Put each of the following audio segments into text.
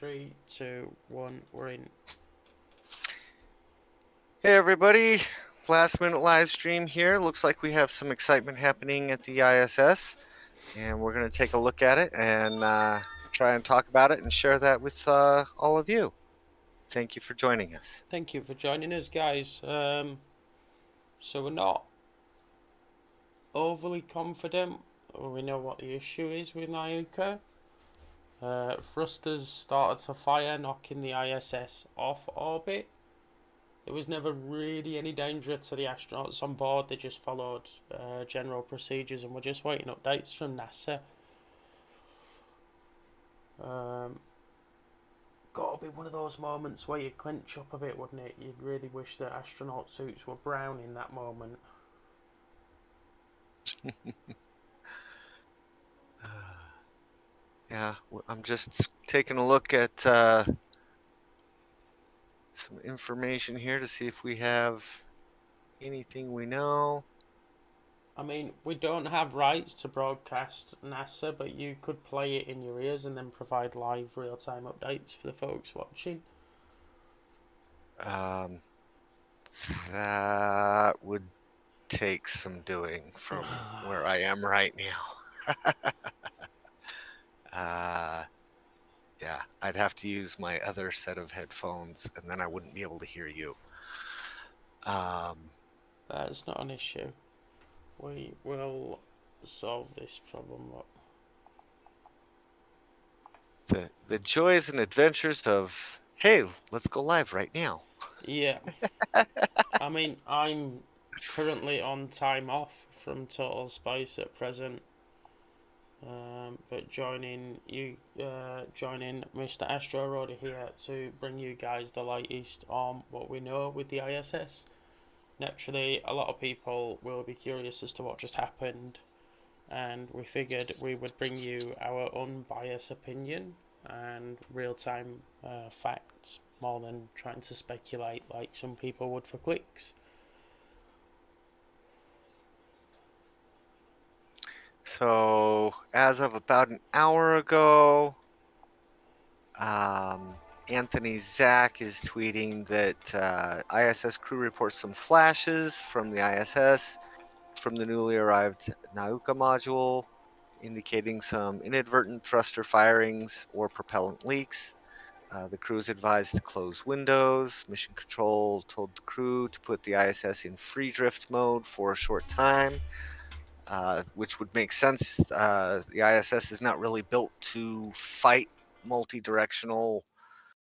3, 2, 1, we're in. Hey everybody, last minute live stream here. Looks like we have some excitement happening at the ISS, and we're going to take a look at it and try and talk about it and share that with all of you. Thank you for joining us. Thank you for joining us, guys. So we're not overly confident. We know what the issue is with Nauka. Thrusters started to fire, knocking the ISS off orbit. There was never really any danger to the astronauts on board. They just followed general procedures, and we're just waiting updates from NASA. Gotta be one of those moments where you clench up a bit, wouldn't it? You'd really wish that astronaut suits were brown in that moment. Yeah, I'm just taking a look at some information here to see if we have anything we know. I mean, we don't have rights to broadcast NASA, but you could play it in your ears and then provide live real-time updates for the folks watching. Um, that would take some doing from where I am right now. Yeah, I'd have to use my other set of headphones, and then I wouldn't be able to hear you. That's not an issue. We will solve this problem. The joys and adventures of, hey, let's go live right now. Yeah, I mean, I'm currently on time off from Total Space at present. But joining Mr. Astro Roder here to bring you guys the latest on what we know with the ISS. Naturally, a lot of people will be curious as to what just happened, and we figured we would bring you our unbiased opinion and real-time facts more than trying to speculate like some people would for clicks. So, as of about an hour ago, Anthony Zach is tweeting that ISS crew reports some flashes from the ISS from the newly arrived Nauka module, indicating some inadvertent thruster firings or propellant leaks. The crew is advised to close windows. Mission Control told the crew to put the ISS in free drift mode for a short time, which would make sense. The ISS is not really built to fight multi-directional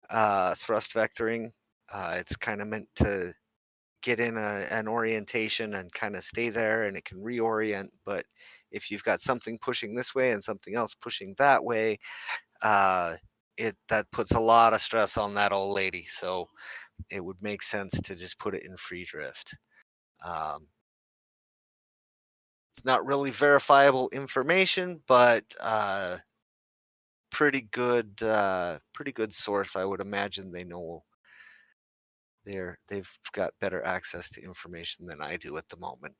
thrust vectoring. It's kind of meant to get in an orientation and kind of stay there, and it can reorient. But if you've got something pushing this way and something else pushing that way, that puts a lot of stress on that old lady. So it would make sense to just put it in free drift. It's not really verifiable information, but pretty good source. I would imagine they know they've got better access to information than I do at the moment.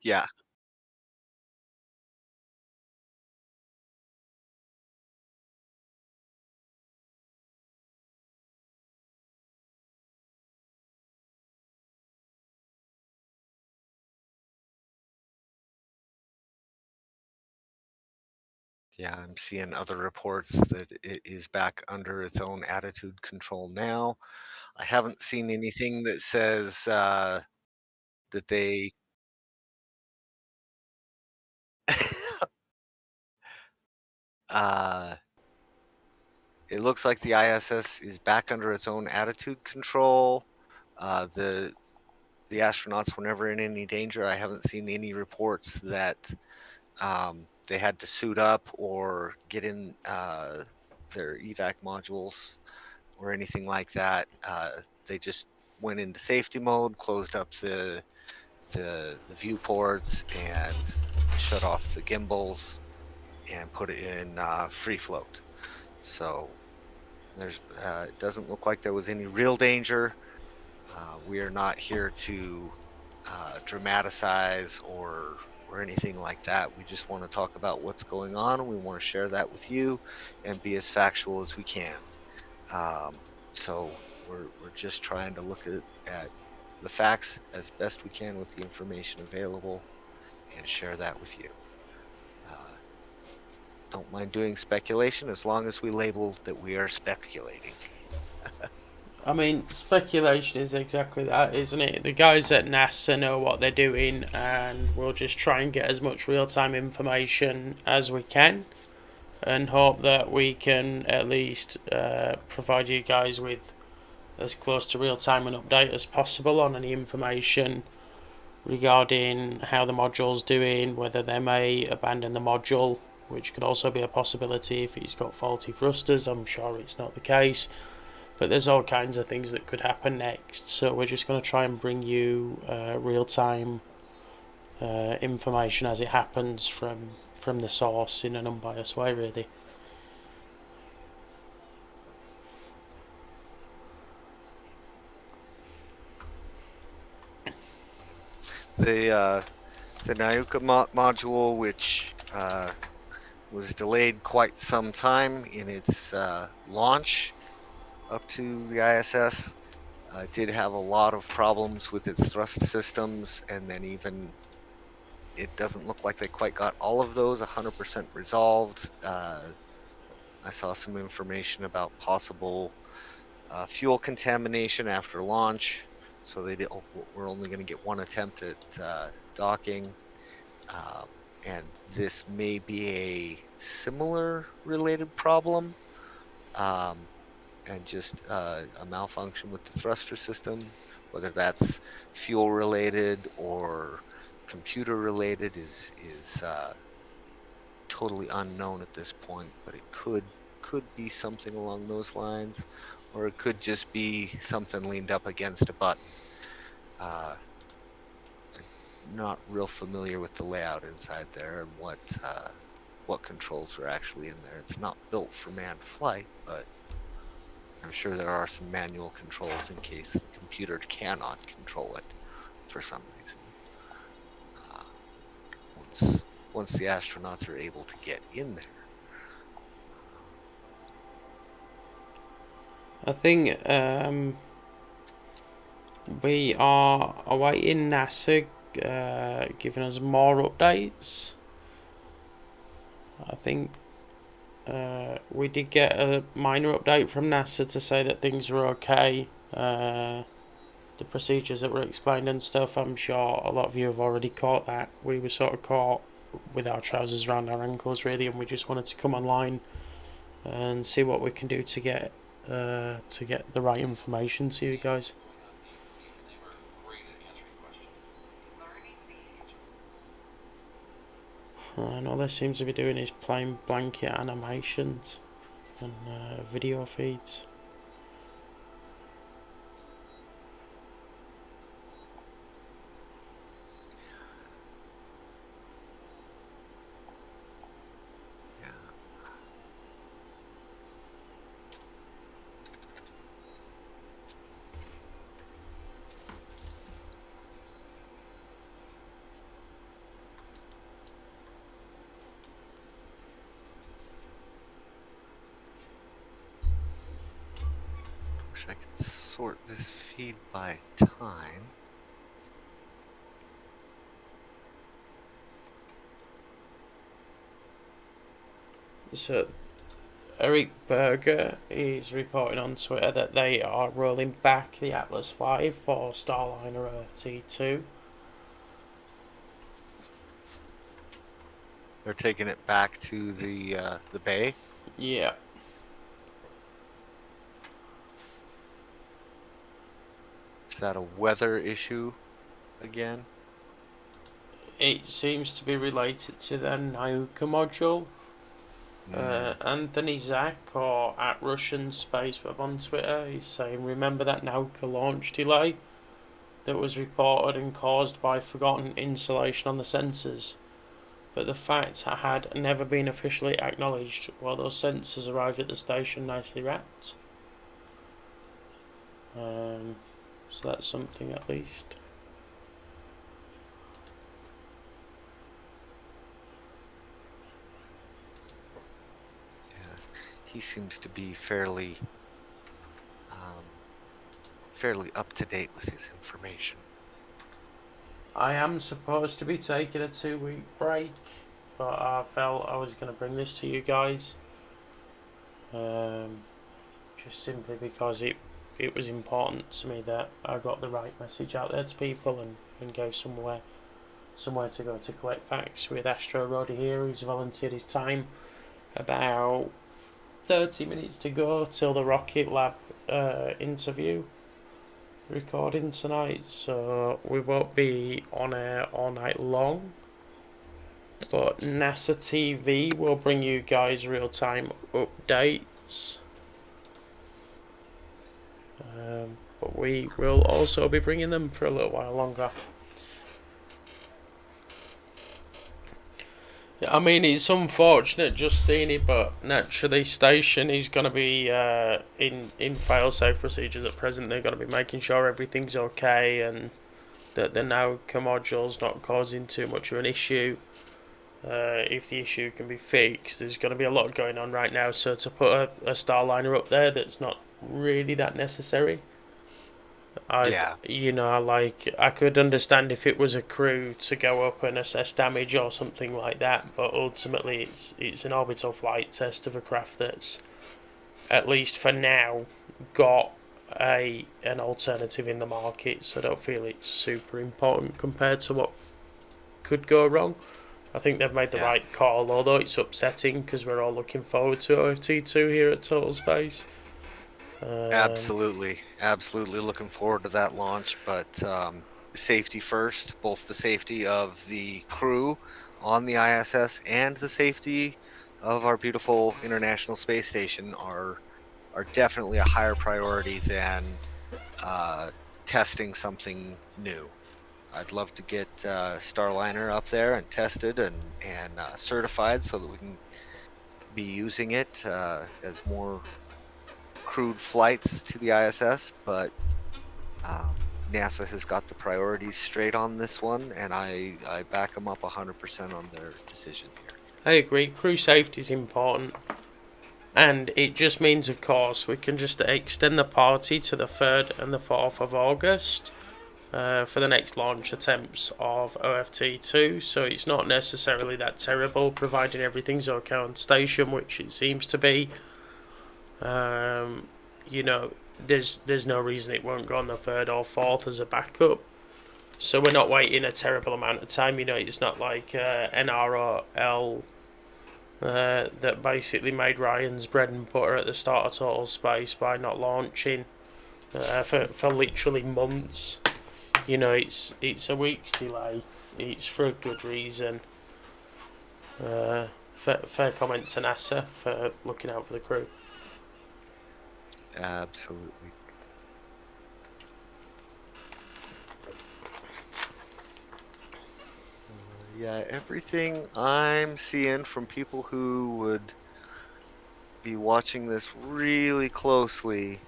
Yeah, yeah, I'm seeing other reports that it is back under its own attitude control now. I haven't seen anything that says that they uh, it looks like the ISS is back under its own attitude control. The the astronauts were never in any danger. I haven't seen any reports that they had to suit up or get in their evac modules or anything like that. They just went into safety mode, closed up the viewports, and shut off the gimbals and put it in free float. So there's it doesn't look like there was any real danger. We are not here to dramatize or anything like that. We just want to talk about what's going on, and we want to share that with you and be as factual as we can. So we're just trying to look at the facts as best we can with the information available and share that with you. Don't mind doing speculation as long as we label that we are speculating. I mean, speculation is exactly that, isn't it? The guys at NASA know what they're doing, and we'll just try and get as much real time information as we can, and hope that we can at least provide you guys with as close to real time an update as possible on any information regarding how the module's doing, whether they may abandon the module, which could also be a possibility if it's got faulty thrusters. I'm sure it's not the case. But there's all kinds of things that could happen next, so we're just going to try and bring you real-time information as it happens from the source in an unbiased way, really. The Nauka module, which was delayed quite some time in its launch up to the ISS, did have a lot of problems with its thrust systems, and then even it doesn't look like they quite got all of those 100% resolved. I saw some information about possible fuel contamination after launch, so we're only going to get one attempt at docking. And this may be a similar related problem, and just a malfunction with the thruster system, whether that's fuel related or computer related is totally unknown at this point, but it could be something along those lines, or it could just be something leaned up against a button. I'm not real familiar with the layout inside there and what controls are actually in there. It's not built for manned flight, but I'm sure there are some manual controls in case the computer cannot control it for some reason. Once the astronauts are able to get in there. I think we are awaiting NASA giving us more updates. I think we did get a minor update from NASA to say that things were okay. The procedures that were explained and stuff, I'm sure a lot of you have already caught that. We were sort of caught with our trousers around our ankles, really, and we just wanted to come online and see what we can do to get the right information to you guys. And all they seem to be doing is playing blanket animations and video feeds. I can sort this feed by time. So, Eric Berger is reporting on Twitter that they are rolling back the Atlas V for Starliner T2. They're taking it back to the bay. Yeah. Is that a weather issue? again? It seems to be related to the Nauka module. Anthony Zach, or at Russian Space Web on Twitter, is saying, remember that Nauka launch delay that was reported and caused by forgotten installation on the sensors, but the fact had never been officially acknowledged while those sensors arrived at the station nicely wrapped. So that's something at least. Yeah, he seems to be fairly up to date with his information. I am supposed to be taking a 2-week break, but I felt I was going to bring this to you guys. Just simply because it was important to me that I got the right message out there to people and gave somewhere to go to collect facts with Astro Roddy here, who's volunteered his time about 30 minutes to go till the Rocket Lab interview recording tonight, so we won't be on air all night long, but NASA TV will bring you guys real-time updates. But we will also be bringing them for a little while longer. I mean, it's unfortunate, Justini, but naturally, station is going to be in fail-safe procedures at present. They're going to be making sure everything's okay and that the Nauka module's not causing too much of an issue. If the issue can be fixed, there's going to be a lot going on right now. So to put a Starliner up there that's not really that necessary. I could understand if it was a crew to go up and assess damage or something like that, but ultimately it's an orbital flight test of a craft that's, at least for now, got an alternative in the market, so I don't feel it's super important compared to what could go wrong. I think they've made the right call, although it's upsetting because we're all looking forward to OFT2 here at Total Space. Absolutely looking forward to that launch, but safety first, both the safety of the crew on the ISS and the safety of our beautiful International Space Station are definitely a higher priority than testing something new. I'd love to get Starliner up there and tested and certified so that we can be using it as more crewed flights to the ISS, but NASA has got the priorities straight on this one, and I back them up 100% on their decision here. I agree, crew safety is important, and it just means, of course, we can just extend the party to the 3rd and the 4th of August for the next launch attempts of OFT2, so it's not necessarily that terrible, providing everything's okay on station, which it seems to be. There's no reason it won't go on the 3rd or 4th as a backup. So we're not waiting a terrible amount of time. It's not like NRL that basically made Ryan's bread and butter at the start of Total Space by not launching for literally months. It's a week's delay. It's for a good reason. Fair comment to NASA for looking out for the crew. Absolutely. Everything I'm seeing from people who would be watching this really closely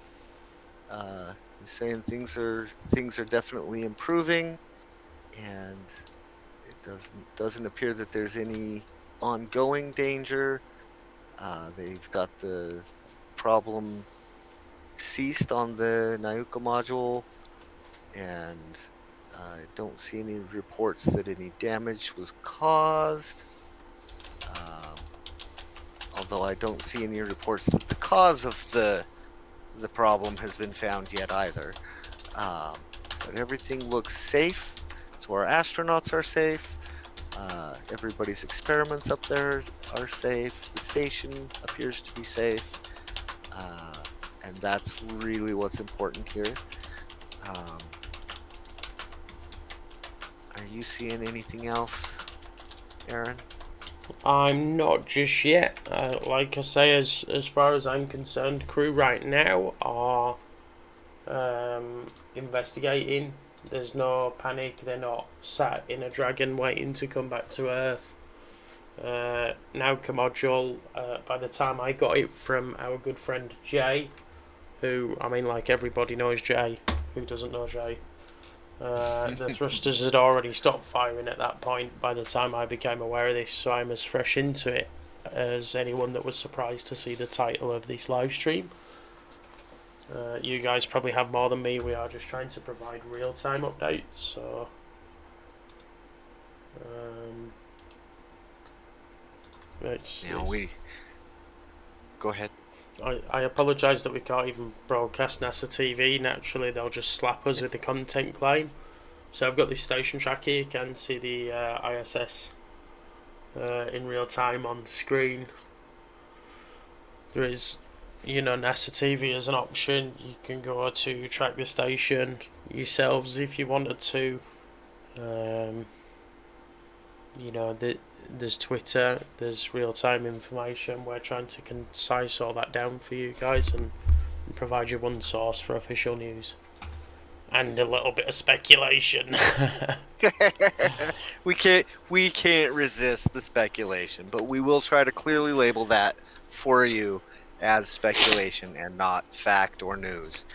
is saying things are definitely improving, and it doesn't appear that there's any ongoing danger. They've got the problem ceased on the Nauka module, and I don't see any reports that any damage was caused. Although I don't see any reports that the cause of the problem has been found yet either. But everything looks safe, so our astronauts are safe. Everybody's experiments up there are safe. The station appears to be safe. And that's really what's important here. you seeing anything else, Aaron? I'm not just yet. Like I say, as far as I'm concerned, crew right now are investigating. There's no panic. They're not sat in a dragon waiting to come back to Earth. Nauka module. By the time I got it from our good friend Jay, who, I mean, like everybody knows Jay. Who doesn't know Jay? The thrusters had already stopped firing at that point by the time I became aware of this, so I'm as fresh into it as anyone that was surprised to see the title of this live stream. You guys probably have more than me. We are just trying to provide real-time updates, so Go ahead. I apologise that we can't even broadcast NASA TV. Naturally, they'll just slap us with the content claim. So I've got this station tracker. You can see the ISS in real time on screen. There is, NASA TV as an option. You can go to track the station yourselves if you wanted to. There's Twitter, there's real-time information. We're trying to concise all that down for you guys and provide you one source for official news. And a little bit of speculation. we can't resist the speculation, but we will try to clearly label that for you as speculation and not fact or news.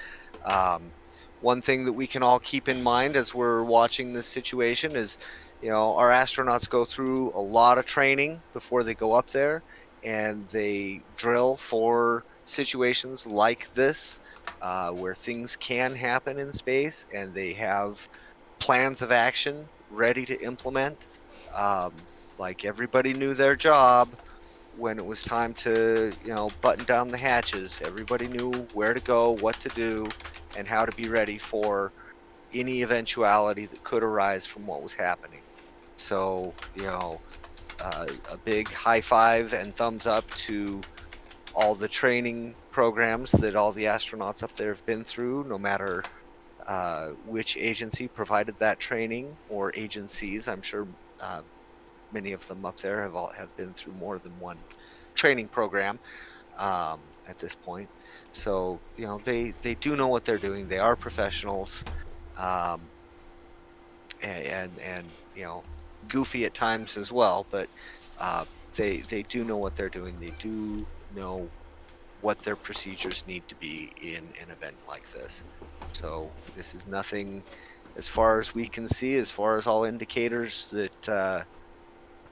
One thing that we can all keep in mind as we're watching this situation is, our astronauts go through a lot of training before they go up there, and they drill for situations like this, where things can happen in space, and they have plans of action ready to implement. Like everybody knew their job when it was time to, button down the hatches. Everybody knew where to go, what to do, and how to be ready for any eventuality that could arise from what was happening. So, a big high five and thumbs up to all the training programs that all the astronauts up there have been through, no matter which agency provided that training, or agencies. I'm sure many of them up there have been through more than one training program at this point. So, they do know what they're doing. They are professionals, and goofy at times as well, but they do know what they're doing. They do know what their procedures need to be in an event like this. So this is nothing, as far as we can see, as far as all indicators that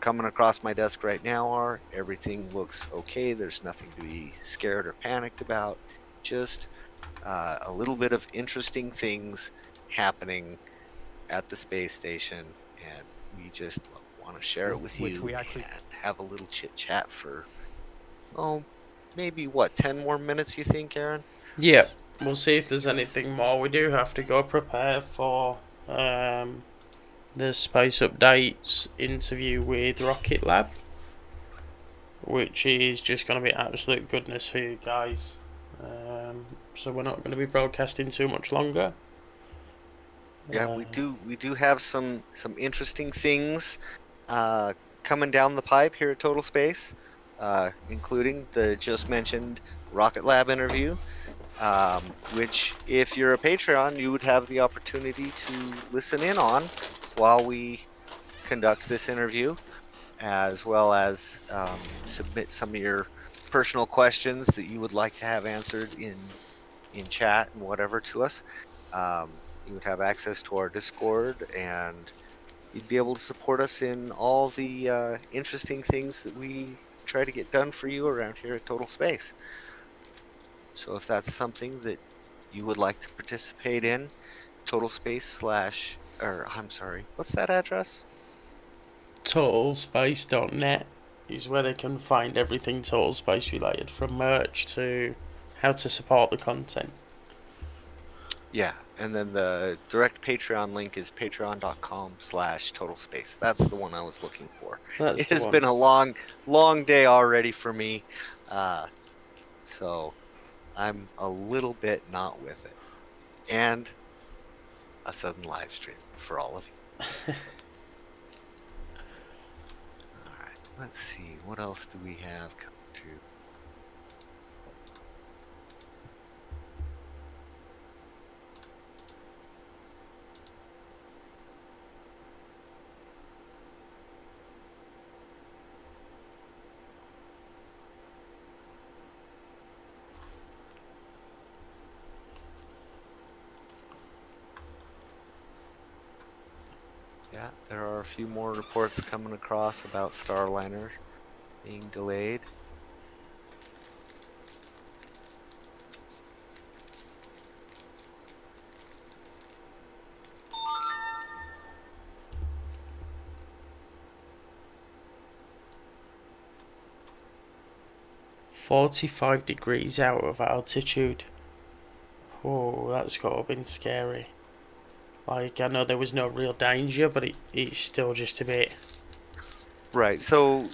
coming across my desk right now are, everything looks okay. There's nothing to be scared or panicked about. Just a little bit of interesting things happening at the space station, and we just want to share it with you and have a little chit chat for, maybe 10 more minutes, you think, Aaron? Yeah, we'll see if there's anything more. We do have to go prepare for the Space Updates interview with Rocket Lab, which is just going to be absolute goodness for you guys. So we're not going to be broadcasting too much longer. Yeah, we do have some interesting things coming down the pipe here at Total Space, including the just mentioned Rocket Lab interview, which, if you're a Patreon, you would have the opportunity to listen in on while we conduct this interview, as well as submit some of your personal questions that you would like to have answered in chat and whatever to us. You would have access to our Discord, and you'd be able to support us in all the interesting things that we try to get done for you around here at Total Space. So if that's something that you would like to participate in, Total Space / I'm sorry, what's that address? TotalSpace.net is where they can find everything Total Space related, from merch to how to support the content. Yeah, and then the direct Patreon link is patreon.com/totalspace. That's the one I was looking for. It has been a long day already for me, so I'm a little bit not with it. And a sudden live stream for all of you. let's see, what else do we have come to? Yeah, there are a few more reports coming across about Starliner being delayed. $45 out of altitude. Oh, that's got to have been scary. Like, I know there was no real danger, but it's still just a bit. Right. So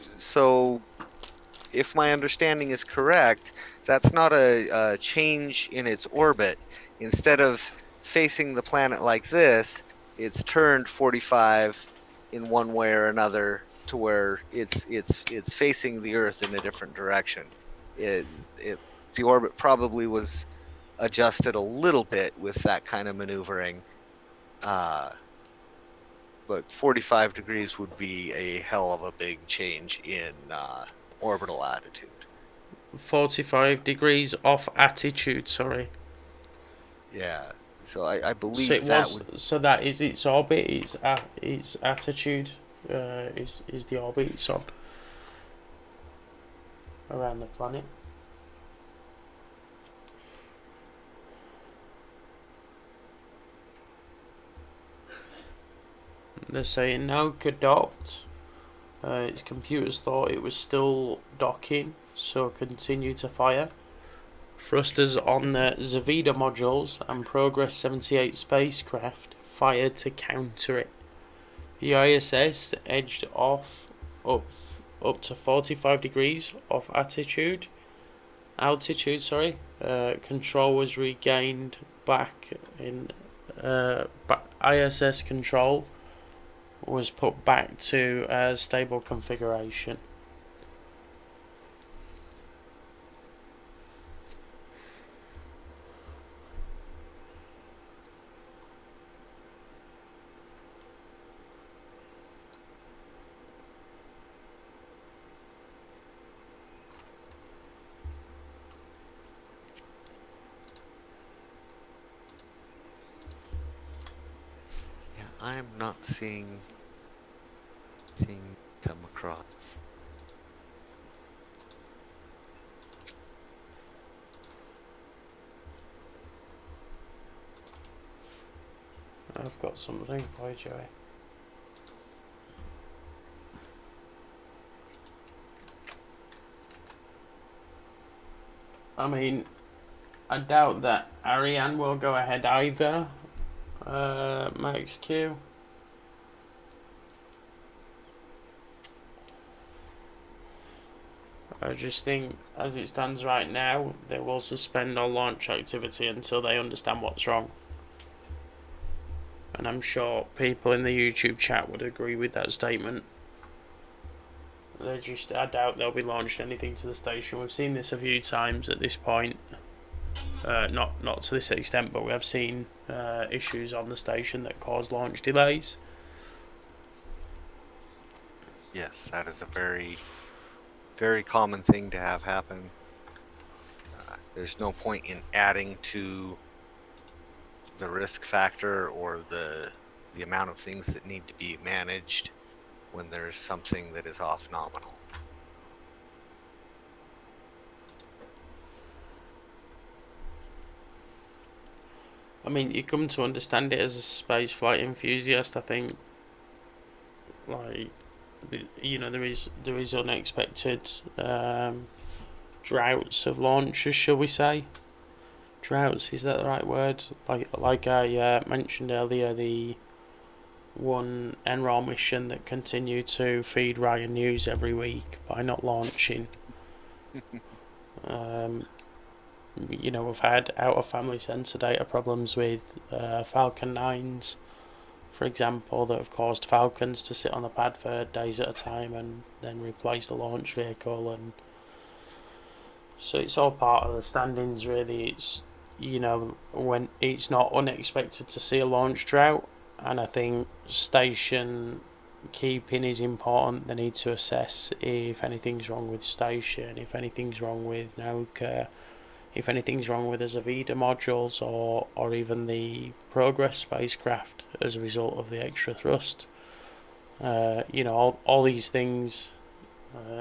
if my understanding is correct, that's not a change in its orbit. Instead of facing the planet like this, it's turned 45 in one way or another to where it's facing the Earth in a different direction. The orbit probably was adjusted a little bit with that kind of maneuvering. But 45 degrees would be a hell of a big change in orbital attitude. 45 degrees off attitude, sorry. Yeah, so I So believe it that was. would. So that is its orbit. Its attitude. Is the orbit it's on around the planet. They're saying Nauka docked. Its computers thought it was still docking, so continue to fire. Thrusters on the Zavida modules and Progress 78 spacecraft fired to counter it. The ISS edged off up to 45 degrees off altitude. Control was regained back in. ISS control was put back to a stable configuration. Yeah, I'm not seeing anything come across. I've got something for you, Joey. I mean, I doubt that Ariane will go ahead either. Max Q. I just think, as it stands right now, they will suspend all launch activity until they understand what's wrong. And I'm sure people in the YouTube chat would agree with that statement. I doubt they'll be launched anything to the station. We've seen this a few times at this point. Not to this extent, but we have seen issues on the station that cause launch delays. Yes, that is a very, very common thing to have happen. There's no point in adding to the risk factor or the amount of things that need to be managed when there's something that is off nominal. I mean, you come to understand it as a spaceflight enthusiast. I think, like, there is unexpected droughts of launches, shall we say? Droughts, is that the right word? Like I mentioned earlier, the one NROL mission that continued to feed Ryan News every week by not launching. We've had out of family sensor data problems with Falcon 9s for example, that have caused Falcons to sit on the pad for days at a time and then replace the launch vehicle. And so it's all part of the standings, really. It's, when it's not unexpected to see a launch drought, and I think station keeping is important. They need to assess if anything's wrong with station, if anything's wrong with Nauka, if anything's wrong with the Zavida modules, or even the Progress spacecraft as a result of the extra thrust. All these things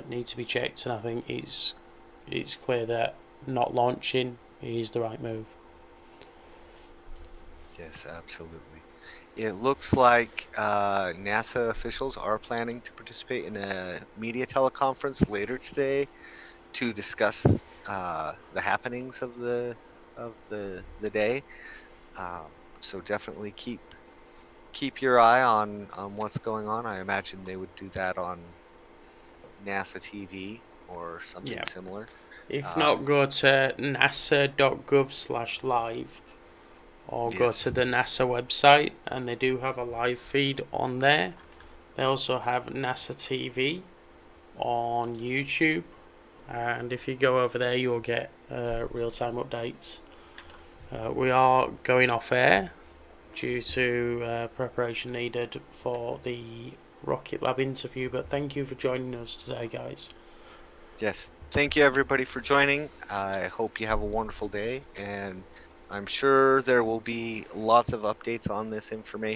need to be checked, and I think it's clear that not launching is the right move. Yes, absolutely. It looks like NASA officials are planning to participate in a media teleconference later today to discuss the happenings of the day. So definitely keep your eye on what's going on. I imagine they would do that on NASA TV or something Yeah. similar. If not, go to nasa.gov/live or go Yes. to the NASA website, and they do have a live feed on there. They also have NASA TV on YouTube, and if you go over there, you'll get real-time updates. We are going off air due to preparation needed for the Rocket Lab interview, but thank you for joining us today, guys. Yes. Thank you, everybody, for joining. I hope you have a wonderful day, and I'm sure there will be lots of updates on this information